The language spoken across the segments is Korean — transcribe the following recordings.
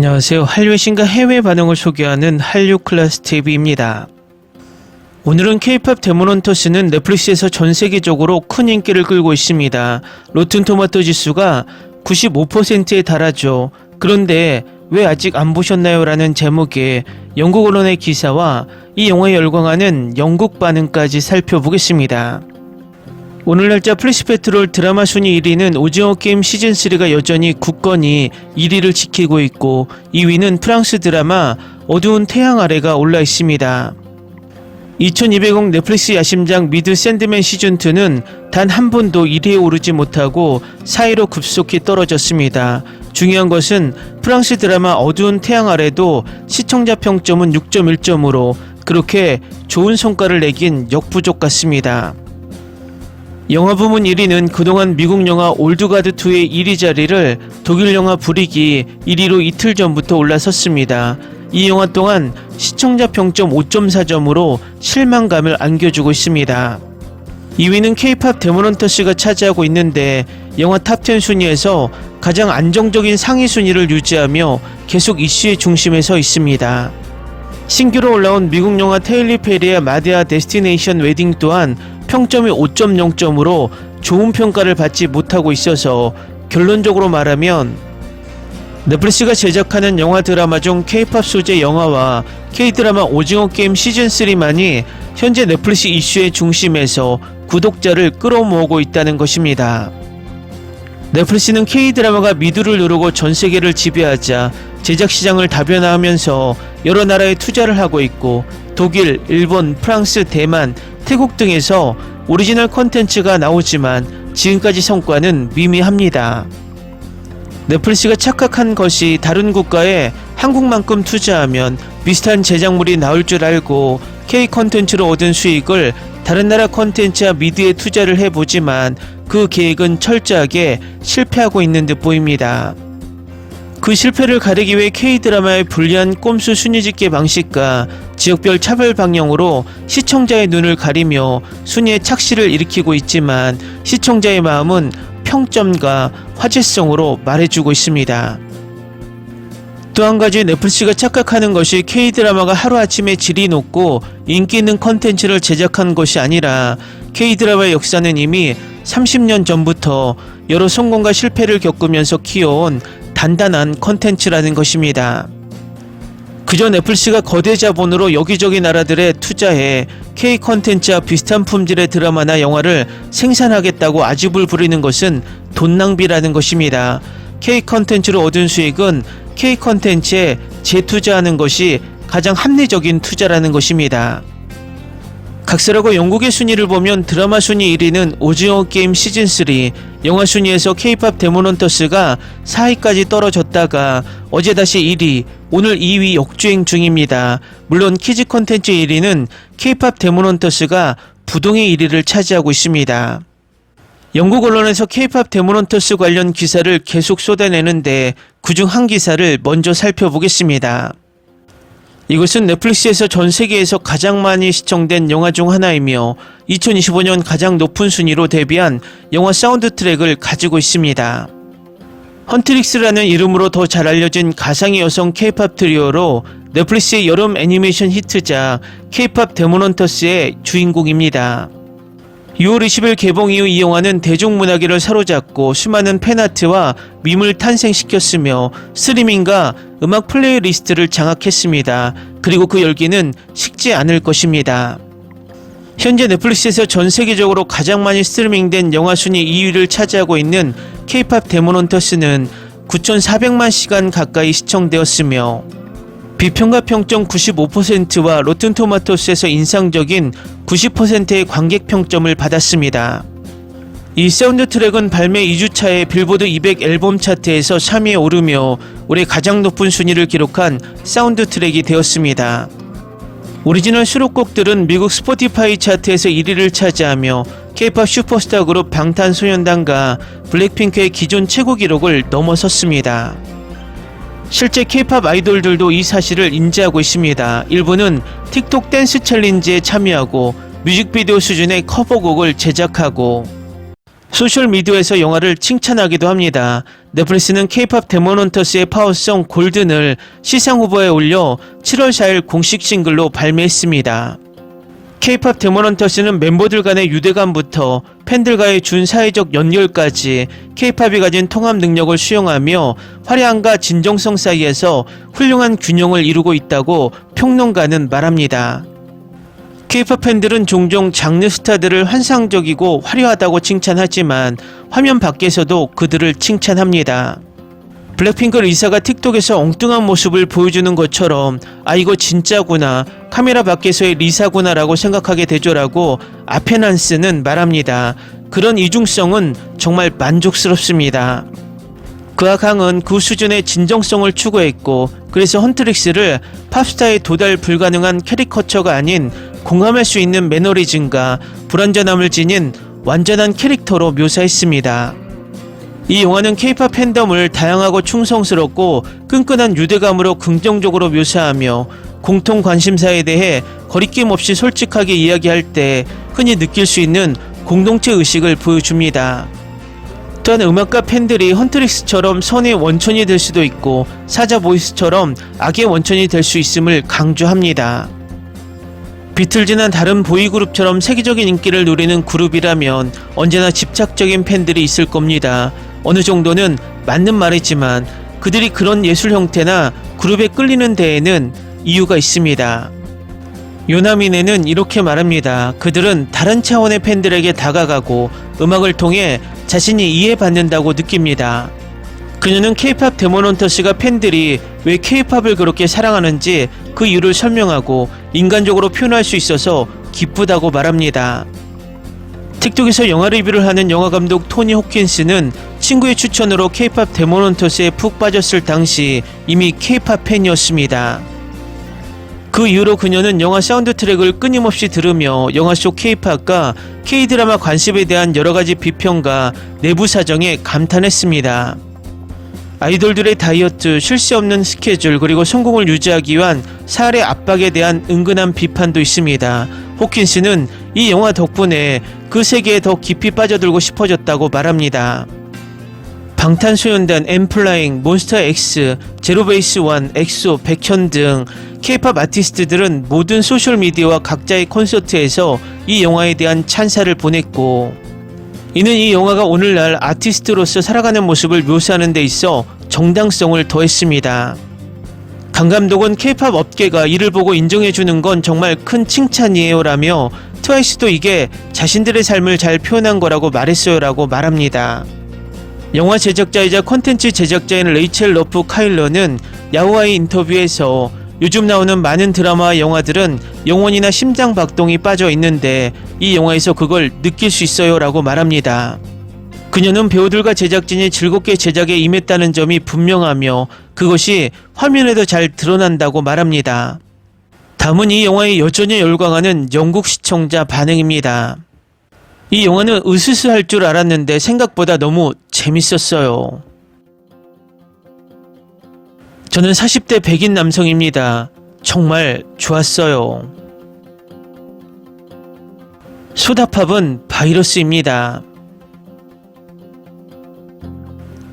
안녕하세요. 한류의 신과 해외 반응을 소개하는 한류 클래스 TV입니다. 오늘은 K-POP 데몬헌터스는 넷플릭스에서 전 세계적으로 큰 인기를 끌고 있습니다. 로튼 토마토 지수가 95%에 달하죠. 그런데 왜 아직 안 보셨나요? 라는 제목의 영국 언론의 기사와 이 영화에 열광하는 영국 반응까지 살펴보겠습니다. 오늘 날짜 플래시페트롤 드라마 순위 1위는 오징어 게임 시즌3가 여전히 굳건히 1위를 지키고 있고 2위는 프랑스 드라마 어두운 태양 아래가 올라 있습니다. 2200억 넷플릭스 야심작 미드 샌드맨 시즌2는 단 한 번도 1위에 오르지 못하고 4위로 급속히 떨어졌습니다. 중요한 것은 프랑스 드라마 어두운 태양 아래도 시청자 평점은 6.1점으로 그렇게 좋은 성과를 내긴 역부족 같습니다. 영화 부문 1위는 그동안 미국 영화 올드가드2의 1위 자리를 독일 영화 불이기 1위로 이틀 전부터 올라섰습니다. 이 영화 또한 시청자 평점 5.4점으로 실망감을 안겨주고 있습니다. 2위는 K-POP 데몬헌터스가 차지하고 있는데 영화 탑10 순위에서 가장 안정적인 상위 순위를 유지하며 계속 이슈의 중심에 서 있습니다. 신규로 올라온 미국 영화 테일리 페리의 마디아 데스티네이션 웨딩 또한 평점이 5.0점으로 좋은 평가를 받지 못하고 있어서 결론적으로 말하면 넷플릭스가 제작하는 영화 드라마 중 K-POP 소재 영화와 K-드라마 오징어 게임 시즌3만이 현재 넷플릭스 이슈의 중심에서 구독자를 끌어모으고 있다는 것입니다. 넷플릭스는 K-드라마가 미드를 누르고 전세계를 지배하자 제작 시장을 다변화하면서 여러 나라에 투자를 하고 있고 독일, 일본, 프랑스, 대만, 태국 등에서 오리지널 콘텐츠가 나오지만 지금까지 성과는 미미합니다. 넷플릭스가 착각한 것이 다른 국가에 한국만큼 투자하면 비슷한 제작물이 나올 줄 알고 K 콘텐츠로 얻은 수익을 다른 나라 콘텐츠와 미드에 투자를 해보지만 그 계획은 철저하게 실패하고 있는 듯 보입니다. 그 실패를 가리기 위해 K-드라마의 불리한 꼼수 순위집계 방식과 지역별 차별 방향으로 시청자의 눈을 가리며 순위의 착시를 일으키고 있지만 시청자의 마음은 평점과 화제성으로 말해주고 있습니다. 또 한 가지 넷플릭스가 착각하는 것이 K-드라마가 하루아침에 질이 높고 인기 있는 컨텐츠를 제작한 것이 아니라 K-드라마의 역사는 이미 30년 전부터 여러 성공과 실패를 겪으면서 키워온 단단한 컨텐츠라는 것입니다. 그저 넷플릭스가 거대 자본으로 여기저기 나라들에 투자해 K 컨텐츠와 비슷한 품질의 드라마나 영화를 생산하겠다고 아집을 부리는 것은 돈 낭비라는 것입니다. K 컨텐츠로 얻은 수익은 K 컨텐츠에 재투자하는 것이 가장 합리적인 투자라는 것입니다. 각설하고 영국의 순위를 보면 드라마 순위 1위는 오징어 게임 시즌3, 영화 순위에서 K-POP 데몬헌터스가 4위까지 떨어졌다가 어제 다시 1위, 오늘 2위 역주행 중입니다. 물론 키즈 콘텐츠 1위는 K-POP 데몬헌터스가 부동의 1위를 차지하고 있습니다. 영국 언론에서 K-POP 데몬헌터스 관련 기사를 계속 쏟아내는데 그중 한 기사를 먼저 살펴보겠습니다. 이것은 넷플릭스에서 전 세계에서 가장 많이 시청된 영화 중 하나이며 2025년 가장 높은 순위로 데뷔한 영화 사운드 트랙을 가지고 있습니다. 헌트릭스라는 이름으로 더 잘 알려진 가상의 여성 K-POP 트리오로 넷플릭스의 여름 애니메이션 히트작 K-POP 데몬헌터스의 주인공입니다. 6월 20일 개봉 이후 이 영화는 대중문화계를 사로잡고 수많은 팬아트와 밈을 탄생시켰으며 스트리밍과 음악 플레이리스트를 장악했습니다. 그리고 그 열기는 식지 않을 것입니다. 현재 넷플릭스에서 전 세계적으로 가장 많이 스트리밍된 영화 순위 2위를 차지하고 있는 K-POP 데몬헌터스는 9,400만 시간 가까이 시청되었으며 비평가 평점 95%와 로튼 토마토스에서 인상적인 90%의 관객 평점을 받았습니다. 이 사운드 트랙은 발매 2주차에 빌보드 200 앨범 차트에서 3위에 오르며 올해 가장 높은 순위를 기록한 사운드 트랙이 되었습니다. 오리지널 수록곡들은 미국 스포티파이 차트에서 1위를 차지하며 K-POP 슈퍼스타 그룹 방탄소년단과 블랙핑크의 기존 최고 기록을 넘어섰습니다. 실제 K-POP 아이돌들도 이 사실을 인지하고 있습니다. 일부는 틱톡 댄스 챌린지에 참여하고 뮤직비디오 수준의 커버곡을 제작하고 소셜미디어에서 영화를 칭찬하기도 합니다. 넷플릭스는 K-POP 데몬헌터스의 파워송 골든을 시상 후보에 올려 7월 4일 공식 싱글로 발매했습니다. K-POP 데몬헌터스는 멤버들 간의 유대감부터 팬들과의 준사회적 연결까지 K-POP이 가진 통합 능력을 수용하며 화려함과 진정성 사이에서 훌륭한 균형을 이루고 있다고 평론가는 말합니다. K-POP 팬들은 종종 장르 스타들을 환상적이고 화려하다고 칭찬하지만 화면 밖에서도 그들을 칭찬합니다. 블랙핑크 리사가 틱톡에서 엉뚱한 모습을 보여주는 것처럼 아 이거 진짜구나, 카메라 밖에서의 리사구나 라고 생각하게 되죠라고 아페난스는 말합니다. 그런 이중성은 정말 만족스럽습니다. 그아강은 그 수준의 진정성을 추구했고 그래서 헌트릭스를 팝스타에 도달 불가능한 캐리커처가 아닌 공감할 수 있는 매너리즘과 불완전함을 지닌 완전한 캐릭터로 묘사했습니다. 이 영화는 K-POP 팬덤을 다양하고 충성스럽고 끈끈한 유대감으로 긍정적으로 묘사하며 공통 관심사에 대해 거리낌 없이 솔직하게 이야기할 때 흔히 느낄 수 있는 공동체 의식을 보여줍니다. 또한 음악가 팬들이 헌트릭스처럼 선의 원천이 될 수도 있고 사자 보이스처럼 악의 원천이 될 수 있음을 강조합니다. 비틀즈나 다른 보이그룹처럼 세계적인 인기를 누리는 그룹이라면 언제나 집착적인 팬들이 있을 겁니다. 어느 정도는 맞는 말이지만 그들이 그런 예술 형태나 그룹에 끌리는 데에는 이유가 있습니다. 요나미네는 이렇게 말합니다. 그들은 다른 차원의 팬들에게 다가가고 음악을 통해 자신이 이해받는다고 느낍니다. 그녀는 K-POP 데몬헌터스가 팬들이 왜 K-POP을 그렇게 사랑하는지 그 이유를 설명하고 인간적으로 표현할 수 있어서 기쁘다고 말합니다. 틱톡에서 영화 리뷰를 하는 영화감독 토니 호킨스는 친구의 추천으로 K-POP 데몬헌터스에 푹 빠졌을 당시 이미 K-POP 팬이었습니다. 그 이후로 그녀는 영화 사운드 트랙을 끊임없이 들으며 영화 속 K-POP과 K-드라마 관습에 대한 여러가지 비평과 내부 사정에 감탄했습니다. 아이돌들의 다이어트, 쉴 새 없는 스케줄, 그리고 성공을 유지하기 위한 사활의 압박에 대한 은근한 비판도 있습니다. 호킨스는 이 영화 덕분에 그 세계에 더 깊이 빠져들고 싶어졌다고 말합니다. 방탄소년단, 엠플라잉, 몬스타엑스, 제로베이스1, 엑소, 백현 등 K-POP 아티스트들은 모든 소셜미디어와 각자의 콘서트에서 이 영화에 대한 찬사를 보냈고 이는 이 영화가 오늘날 아티스트로서 살아가는 모습을 묘사하는 데 있어 정당성을 더했습니다. 강 감독은 K-POP 업계가 이를 보고 인정해주는 건 정말 큰 칭찬이에요 라며 트와이스도 이게 자신들의 삶을 잘 표현한 거라고 말했어요 라고 말합니다. 영화 제작자이자 콘텐츠 제작자인 레이첼 러프 카일러는 야후와의 인터뷰에서 요즘 나오는 많은 드라마와 영화들은 영혼이나 심장 박동이 빠져 있는데 이 영화에서 그걸 느낄 수 있어요 라고 말합니다. 그녀는 배우들과 제작진이 즐겁게 제작에 임했다는 점이 분명하며 그것이 화면에도 잘 드러난다고 말합니다. 다음은 이 영화에 여전히 열광하는 영국 시청자 반응입니다. 이 영화는 으스스할 줄 알았는데 생각보다 너무 재밌었어요. 저는 40대 백인 남성입니다. 정말 좋았어요. 소다팝은 바이러스입니다.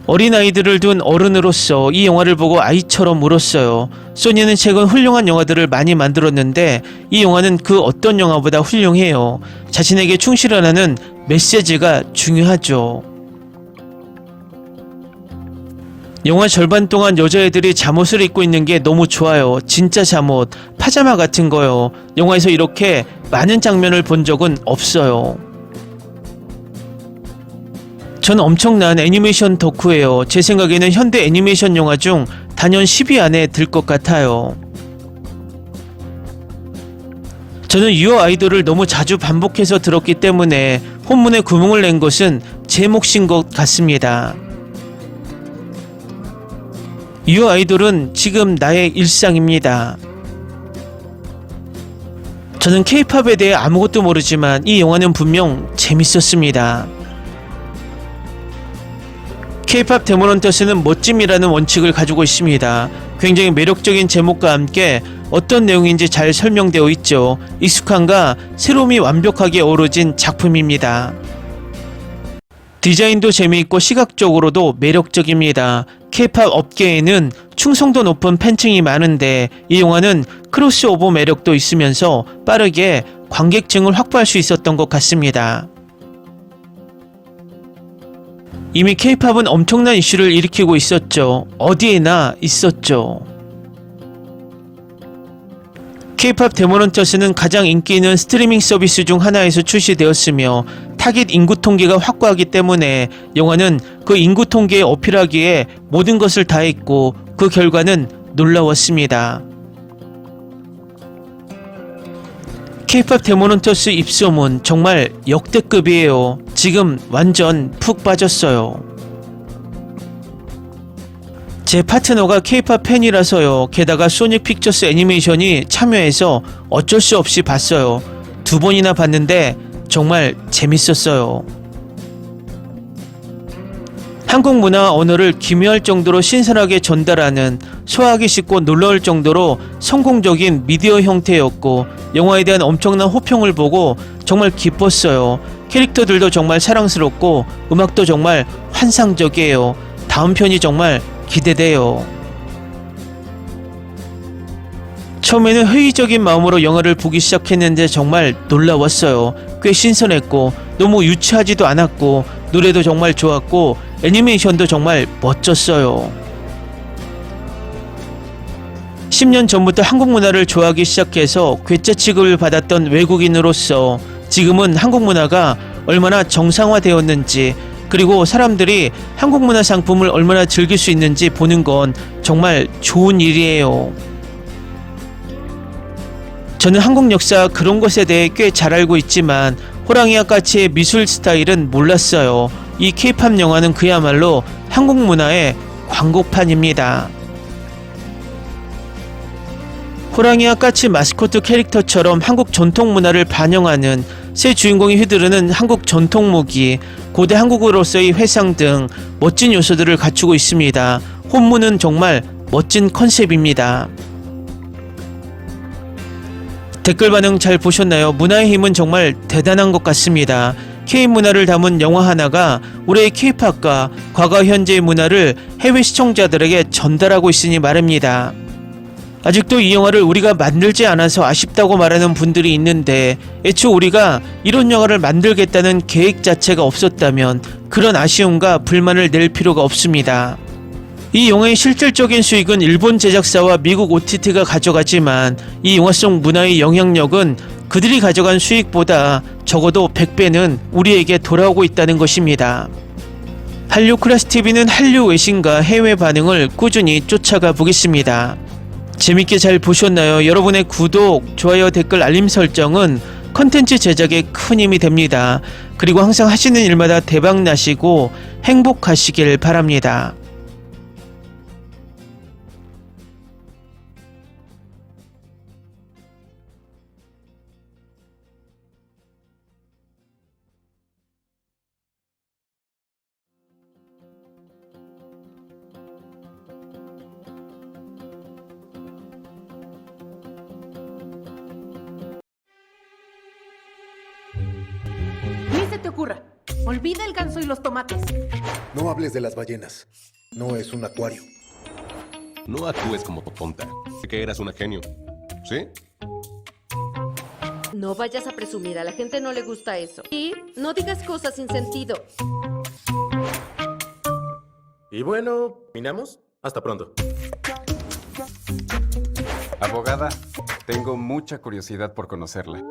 어린아이들을 둔 어른으로서 이 영화를 보고 아이처럼 울었어요. 소니는 최근 훌륭한 영화들을 많이 만들었는데 이 영화는 그 어떤 영화보다 훌륭해요. 자신에게 충실하라는 메시지가 중요하죠. 영화 절반 동안 여자애들이 잠옷을 입고 있는 게 너무 좋아요. 진짜 잠옷, 파자마 같은 거요. 영화에서 이렇게 많은 장면을 본 적은 없어요. 전 엄청난 애니메이션 덕후예요. 제 생각에는 현대 애니메이션 영화 중 단연 10위 안에 들 것 같아요. 저는 유어 아이돌을 너무 자주 반복해서 들었기 때문에 혼문에 구멍을 낸 것은 제 몫인 것 같습니다. 유어 아이돌은 지금 나의 일상입니다. 저는 K-POP에 대해 아무것도 모르지만 이 영화는 분명 재밌었습니다. K-POP 데몬헌터스는 멋짐이라는 원칙을 가지고 있습니다. 굉장히 매력적인 제목과 함께 어떤 내용인지 잘 설명되어 있죠. 익숙함과 새로움이 완벽하게 어우러진 작품입니다. 디자인도 재미있고 시각적으로도 매력적입니다. K-팝 업계에는 충성도 높은 팬층이 많은데 이 영화는 크로스오버 매력도 있으면서 빠르게 관객층을 확보할 수 있었던 것 같습니다. 이미 K-팝은 엄청난 이슈를 일으키고 있었죠. 어디에나 있었죠. K-팝 데모넌터스는 가장 인기 있는 스트리밍 서비스 중 하나에서 출시되었으며 타깃 인구 통계가 확고하기 때문에 영화는 그 인구 통계에 어필하기에 모든 것을 다했고 그 결과는 놀라웠습니다. K-팝 데모넌터스 입소문 정말 역대급이에요. 지금 완전 푹 빠졌어요. 제 파트너가 K-팝 팬이라서요. 게다가 소닉 픽처스 애니메이션이 참여해서 어쩔 수 없이 봤어요. 2번이나 봤는데 정말 재밌었어요. 한국 문화 언어를 기묘할 정도로 신선하게 전달하는 소화하기 쉽고 놀라울 정도로 성공적인 미디어 형태였고 영화에 대한 엄청난 호평을 보고 정말 기뻤어요. 캐릭터들도 정말 사랑스럽고 음악도 정말 환상적이에요. 다음 편이 정말 기대돼요. 처음에는 회의적인 마음으로 영화를 보기 시작했는데 정말 놀라웠어요. 꽤 신선했고 너무 유치하지도 않았고 노래도 정말 좋았고 애니메이션도 정말 멋졌어요. 10년 전부터 한국 문화를 좋아하기 시작해서 괴짜 취급을 받았던 외국인으로서 지금은 한국 문화가 얼마나 정상화되었는지 그리고 사람들이 한국 문화 상품을 얼마나 즐길 수 있는지 보는 건 정말 좋은 일이에요. 저는 한국 역사 그런 것에 대해 꽤 잘 알고 있지만 호랑이와 까치의 미술 스타일은 몰랐어요. 이 K-팝 영화는 그야말로 한국 문화의 광고판입니다. 호랑이와 까치 마스코트 캐릭터처럼 한국 전통 문화를 반영하는 새 주인공이 휘두르는 한국 전통 무기, 고대 한국으로서의 회상 등 멋진 요소들을 갖추고 있습니다. 혼무는 정말 멋진 컨셉입니다. 댓글 반응 잘 보셨나요? 문화의 힘은 정말 대단한 것 같습니다. K-문화를 담은 영화 하나가 올해의 K-팝과 과거 현재의 문화를 해외 시청자들에게 전달하고 있으니 말입니다. 아직도 이 영화를 우리가 만들지 않아서 아쉽다고 말하는 분들이 있는데 애초 우리가 이런 영화를 만들겠다는 계획 자체가 없었다면 그런 아쉬움과 불만을 낼 필요가 없습니다. 이 영화의 실질적인 수익은 일본 제작사와 미국 OTT가 가져가지만 이 영화 속 문화의 영향력은 그들이 가져간 수익보다 적어도 100배는 우리에게 돌아오고 있다는 것입니다. 한류 클래스TV는 한류 외신과 해외 반응을 꾸준히 쫓아가 보겠습니다. 재밌게 잘 보셨나요? 여러분의 구독, 좋아요, 댓글, 알림 설정은 컨텐츠 제작에 큰 힘이 됩니다. 그리고 항상 하시는 일마다 대박 나시고 행복하시길 바랍니다. Ni se te ocurra. Olvida el ganso y los tomates. No hables de las ballenas. No es un acuario. No actúes como tonta. Que eras una genio. ¿Sí? No vayas a presumir, a la gente no le gusta eso. Y no digas cosas sin sentido. Y bueno, ¿terminamos? Hasta pronto. Abogada, tengo mucha curiosidad por conocerla.